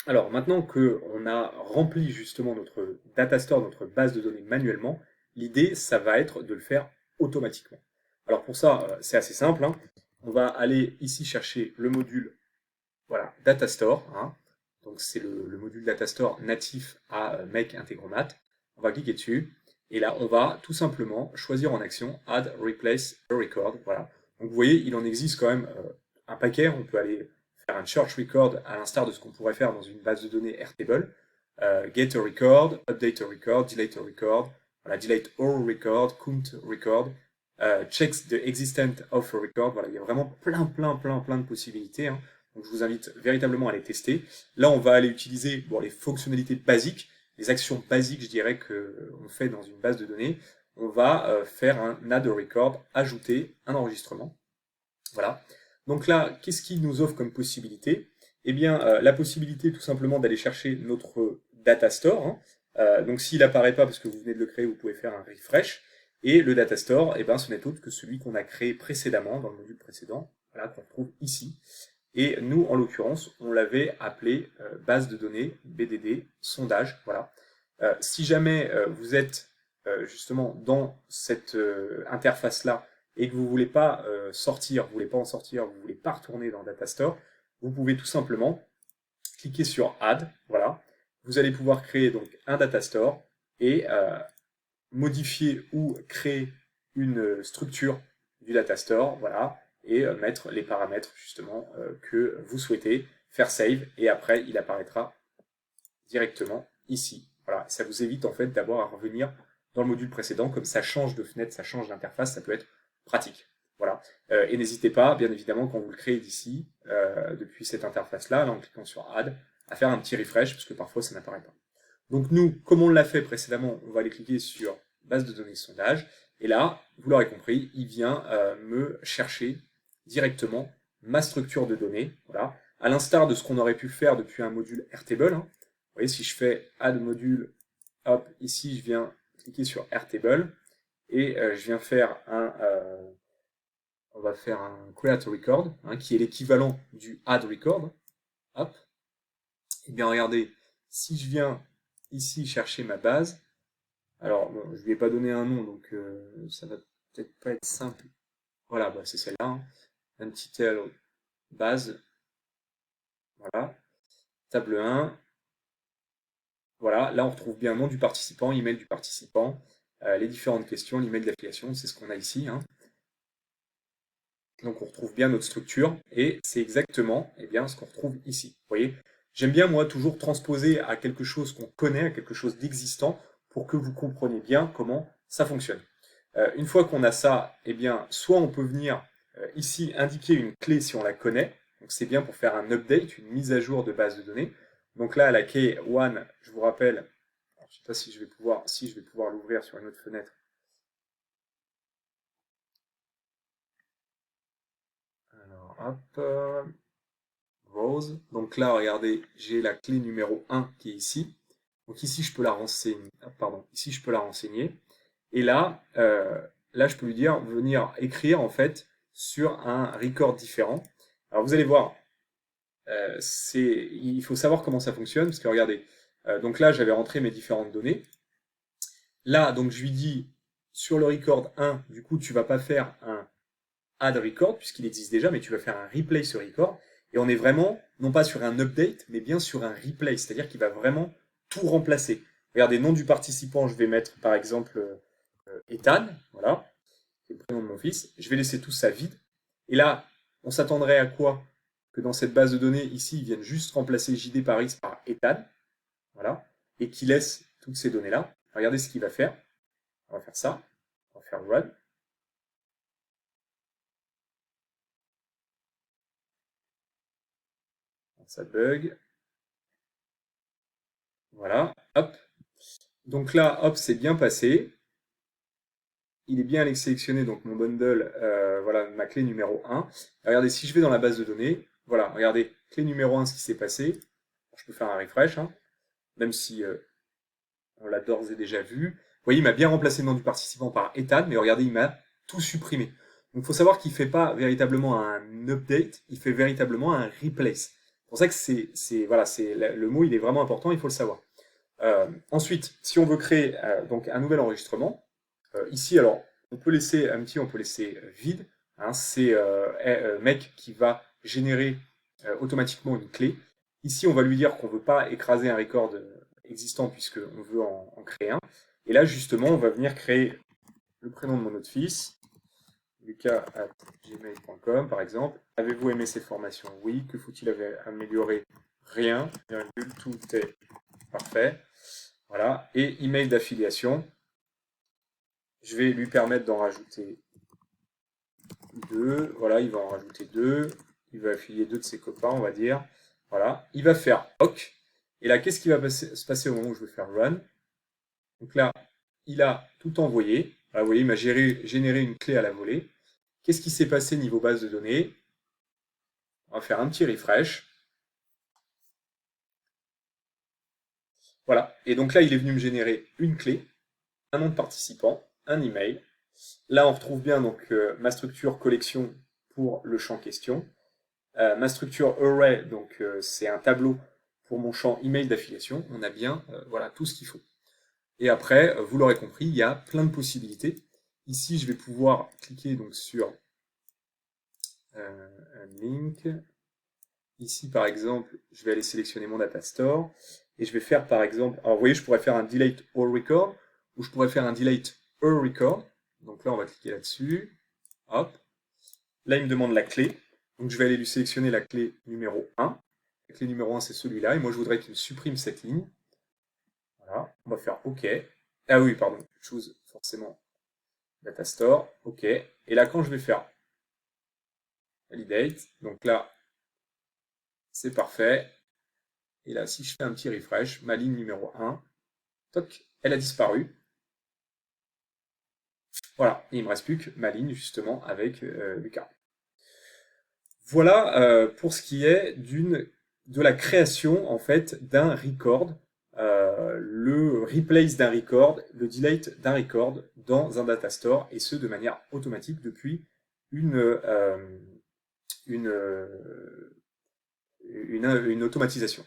Alors maintenant qu'on a rempli justement notre data store, notre base de données manuellement, l'idée, ça va être de le faire automatiquement. Alors pour ça, c'est assez simple, hein. On va aller ici chercher le module, voilà, data store, hein. Donc c'est le module data store natif à Make Integromat. On va cliquer dessus et là on va tout simplement choisir en action Add Replace a Record. Voilà. Donc vous voyez, il en existe quand même un paquet. On peut aller faire un search record à l'instar de ce qu'on pourrait faire dans une base de données Airtable. Get a record, update a record, delete a record, voilà, delete all record, count record, checks the existence of a record. Voilà, il y a vraiment plein de possibilités, hein. Donc je vous invite véritablement à les tester. Là, on va aller utiliser les fonctionnalités basiques, les actions basiques, je dirais, qu'on fait dans une base de données. On va faire un add a record, ajouter un enregistrement. Voilà. Donc là, qu'est-ce qu'il nous offre comme possibilité? Eh bien, la possibilité tout simplement d'aller chercher notre data store, hein. Donc s'il n'apparaît pas parce que vous venez de le créer, vous pouvez faire un refresh. Et le data store, eh ben, ce n'est autre que celui qu'on a créé précédemment, dans le module précédent, voilà, qu'on trouve ici. Et nous, en l'occurrence, on l'avait appelé base de données, BDD, sondage, voilà. Si jamais vous êtes justement dans cette interface-là et que vous ne voulez pas sortir, vous voulez pas en sortir, vous voulez pas retourner dans Datastore, vous pouvez tout simplement cliquer sur Add, voilà. Vous allez pouvoir créer donc un Datastore et modifier ou créer une structure du Datastore, voilà, et mettre les paramètres justement que vous souhaitez, faire save, et après il apparaîtra directement ici. Voilà, ça vous évite en fait d'avoir à revenir dans le module précédent, comme ça change de fenêtre, ça change d'interface, ça peut être pratique. Voilà. Et n'hésitez pas, bien évidemment, quand vous le créez d'ici, depuis cette interface-là, là, en cliquant sur Add, à faire un petit refresh, parce que parfois ça n'apparaît pas. Donc nous, comme on l'a fait précédemment, on va aller cliquer sur base de données sondage, et là, vous l'aurez compris, il vient me chercher directement ma structure de données, voilà, à l'instar de ce qu'on aurait pu faire depuis un module Airtable, hein. Vous voyez, si je fais add module, hop, ici je viens cliquer sur Airtable, et je viens faire on va faire un create record, hein, qui est l'équivalent du add record, hop. Et bien regardez, si je viens ici chercher ma base, alors bon, je ne lui ai pas donné un nom, donc ça va peut-être pas être simple. Voilà, bah, c'est celle-là, hein. NTTL base, voilà, table 1, voilà, là on retrouve bien le nom du participant, email du participant, les différentes questions, l'email d'affiliation, c'est ce qu'on a ici, hein. Donc on retrouve bien notre structure, et c'est exactement bien, ce qu'on retrouve ici. Vous voyez, j'aime bien moi toujours transposer à quelque chose qu'on connaît, à quelque chose d'existant, pour que vous compreniez bien comment ça fonctionne. Une fois qu'on a ça, bien, soit on peut venir ici indiquer une clé si on la connaît, donc c'est bien pour faire un update, une mise à jour de base de données. Donc là, la clé one, je vous rappelle, je ne sais pas si je vais pouvoir l'ouvrir sur une autre fenêtre. Alors, hop, Rose. Donc là, regardez, j'ai la clé numéro 1 qui est ici. Donc ici, je peux la renseigner. Pardon, ici, je peux la renseigner. Et là, là, je peux lui dire venir écrire en fait sur un record différent. Alors vous allez voir, il faut savoir comment ça fonctionne, parce que regardez, donc là, j'avais rentré mes différentes données. Là, donc je lui dis sur le record 1, du coup, tu vas pas faire un add record, puisqu'il existe déjà, mais tu vas faire un replay sur record. Et on est vraiment, non pas sur un update, mais bien sur un replay, c'est-à-dire qu'il va vraiment tout remplacer. Regardez, nom du participant, je vais mettre par exemple Ethan, voilà, c'est le prénom de mon fils. Je vais laisser tout ça vide. Et là, on s'attendrait à quoi? Que dans cette base de données, ici, ils viennent juste remplacer JD Paris par Ethan, voilà, et qui laisse toutes ces données-là. Regardez ce qu'il va faire. On va faire ça. On va faire run. Ça bug. Voilà, hop. Donc là, hop, c'est bien passé. Il est bien allé sélectionner donc mon bundle, voilà, ma clé numéro 1. Regardez, si je vais dans la base de données, voilà, regardez, clé numéro 1, ce qui s'est passé. Je peux faire un refresh, hein, même si on l'a d'ores et déjà vu. Vous voyez, il m'a bien remplacé le nom du participant par Ethan, mais regardez, il m'a tout supprimé. Donc il faut savoir qu'il ne fait pas véritablement un update, il fait véritablement un replace. pour ça que voilà, le mot il est vraiment important, il faut le savoir. Ensuite, si on veut créer donc un nouvel enregistrement, ici alors on peut laisser on peut laisser vide. Hein, c'est mec qui va générer automatiquement une clé. Ici, on va lui dire qu'on ne veut pas écraser un record existant puisqu'on veut en créer un. Et là, justement, on va venir créer le prénom de mon autre fils, lucas@gmail.com par exemple. Avez-vous aimé ces formations? Oui. Que faut-il améliorer? Rien. Tout est parfait. Voilà. Et email d'affiliation. Je vais lui permettre d'en rajouter 2. Voilà, il va en rajouter 2. Il va affilier 2 de ses copains, on va dire. Voilà. Il va faire OK. Et là, qu'est-ce qui va se passer au moment où je vais faire run? Donc là, il a tout envoyé. Là, vous voyez, il m'a généré une clé à la volée. Qu'est-ce qui s'est passé niveau base de données? On va faire un petit refresh. Voilà. Et donc là, il est venu me générer une clé, un nom de participant, un email. Là, on retrouve bien donc ma structure collection pour le champ question. Ma structure array, donc c'est un tableau pour mon champ email d'affiliation. On a bien voilà, tout ce qu'il faut. Et après, vous l'aurez compris, il y a plein de possibilités. Ici, je vais pouvoir cliquer donc sur un link. Ici, par exemple, je vais aller sélectionner mon data store et je vais faire par exemple, alors vous voyez, je pourrais faire un delete all record ou je pourrais faire un delete all record. Donc là, on va cliquer là-dessus. Hop. Là, il me demande la clé. Donc je vais aller lui sélectionner la clé numéro 1. La clé numéro 1, c'est celui-là. Et moi, je voudrais qu'il me supprime cette ligne. Voilà. On va faire OK. Ah oui, pardon. Choose forcément data store. OK. Et là, quand je vais faire validate, donc là, c'est parfait. Et là, si je fais un petit refresh, ma ligne numéro 1, toc, elle a disparu. Voilà, et il ne me reste plus que ma ligne justement avec Lucas. Voilà pour ce qui est de la création en fait d'un record, le replace d'un record, le delete d'un record dans un data store, et ce de manière automatique depuis une automatisation.